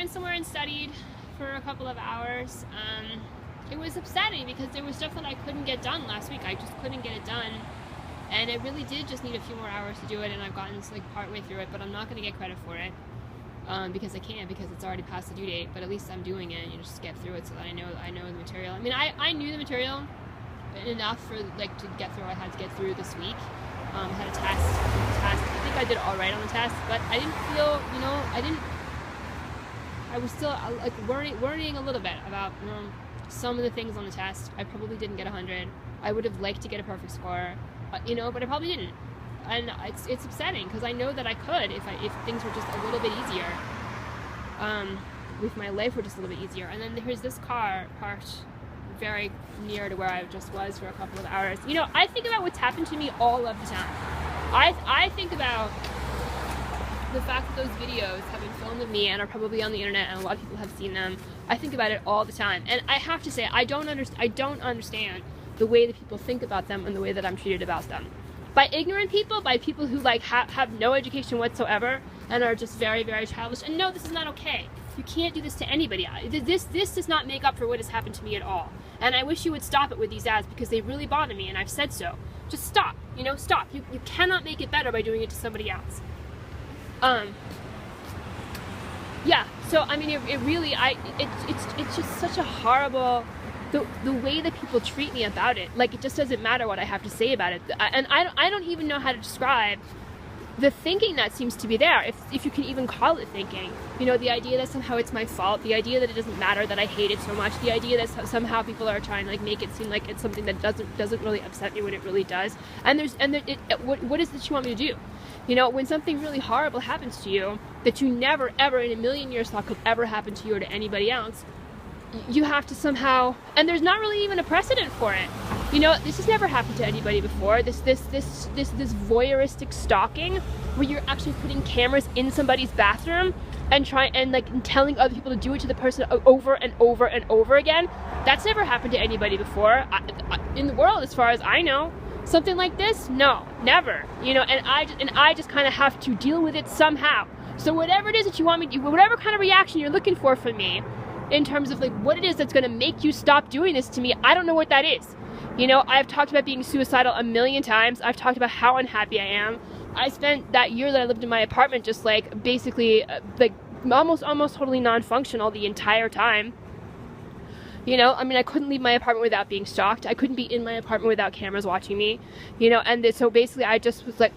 went somewhere and studied for a couple of hours. It was upsetting because there was stuff that I couldn't get done last week. I just couldn't get it done. And it really did just need a few more hours to do it, and I've gotten like partway through it, but I'm not going to get credit for it because I can't, because it's already past the due date. But at least I'm doing it, and you just get through it so that I know the material. I mean, I knew the material enough for like to get through what I had to get through this week. I had a test. I think I did all right on the test, but I didn't feel, I was still like worrying a little bit about some of the things on the test. I probably didn't get 100. I would have liked to get a perfect score, but I probably didn't. And it's upsetting because I know that I could if things were just a little bit easier. If my life were just a little bit easier. And then there's this car parked very near to where I just was for a couple of hours. I think about what's happened to me all of the time. I think about the fact that those videos have been filmed of me and are probably on the internet, and a lot of people have seen them. I think about it all the time, and I have to say I don't understand the way that people think about them and the way that I'm treated about them. By ignorant people, by people who like have no education whatsoever and are just very, very childish. And no, this is not okay. You can't do this to anybody. This does not make up for what has happened to me at all. And I wish you would stop it with these ads because they really bother me, and I've said so. Just stop, stop. You cannot make it better by doing it to somebody else. Yeah, so I mean, it's just such a horrible, the way that people treat me about it. Like, it just doesn't matter what I have to say about it. And I don't even know how to describe the thinking that seems to be there, if you can even call it thinking. The idea that somehow it's my fault, the idea that it doesn't matter that I hate it so much, the idea that somehow people are trying to like make it seem like it's something that doesn't really upset me when it really does. And what is it that you want me to do? When something really horrible happens to you that you never ever in a million years thought could ever happen to you or to anybody else, you have to somehow, and there's not really even a precedent for it. This has never happened to anybody before. This voyeuristic stalking, where you're actually putting cameras in somebody's bathroom and telling other people to do it to the person over and over and over again. That's never happened to anybody before in the world, as far as I know. Something like this, no, never. And I just kind of have to deal with it somehow. So whatever it is that you want me to do, whatever kind of reaction you're looking for from me, in terms of like what it is that's going to make you stop doing this to me, I don't know what that is. I've talked about being suicidal a million times. I've talked about how unhappy I am. I spent that year that I lived in my apartment just like basically like almost totally non-functional the entire time. I mean, I couldn't leave my apartment without being stalked. I couldn't be in my apartment without cameras watching me. So basically I just was like,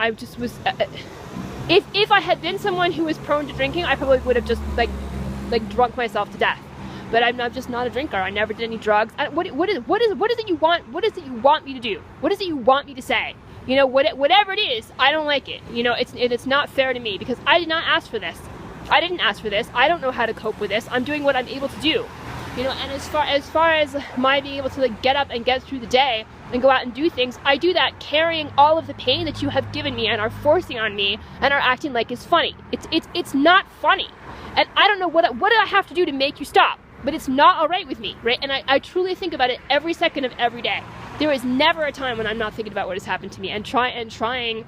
if I had been someone who was prone to drinking, I probably would have just like drunk myself to death. But I'm just not a drinker. I never did any drugs. What is it you want? What is it you want me to do? What is it you want me to say? Whatever it is, I don't like it. It's not fair to me because I did not ask for this. I didn't ask for this. I don't know how to cope with this. I'm doing what I'm able to do. And as far as my being able to like get up and get through the day and go out and do things, I do that carrying all of the pain that you have given me and are forcing on me and are acting like is funny. It's not funny. And I don't know what do I have to do to make you stop? But it's not all right with me, right? And I truly think about it every second of every day. There is never a time when I'm not thinking about what has happened to me and trying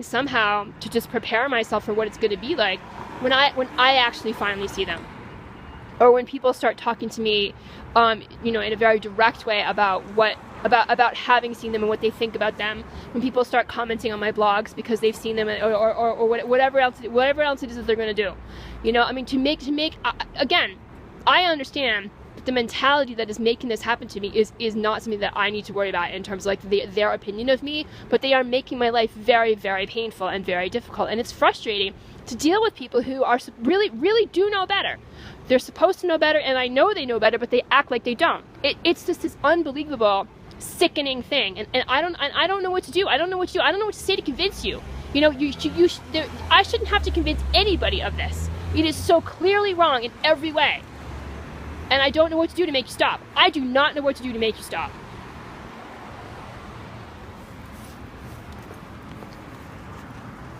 somehow to just prepare myself for what it's going to be like when I actually finally see them, or when people start talking to me, in a very direct way about having seen them and what they think about them. When people start commenting on my blogs because they've seen them, or whatever else it is that they're going to do. I mean, to make again. I understand that the mentality that is making this happen to me is not something that I need to worry about in terms of like their opinion of me, but they are making my life very, very painful and very difficult. And it's frustrating to deal with people who are really, really do know better. They're supposed to know better, and I know they know better, but they act like they don't. It's just this unbelievable, sickening thing. And I don't know what to do. I don't know what to do. I don't know what to say to convince you. I shouldn't have to convince anybody of this. It is so clearly wrong in every way. And I don't know what to do to make you stop. I do not know what to do to make you stop.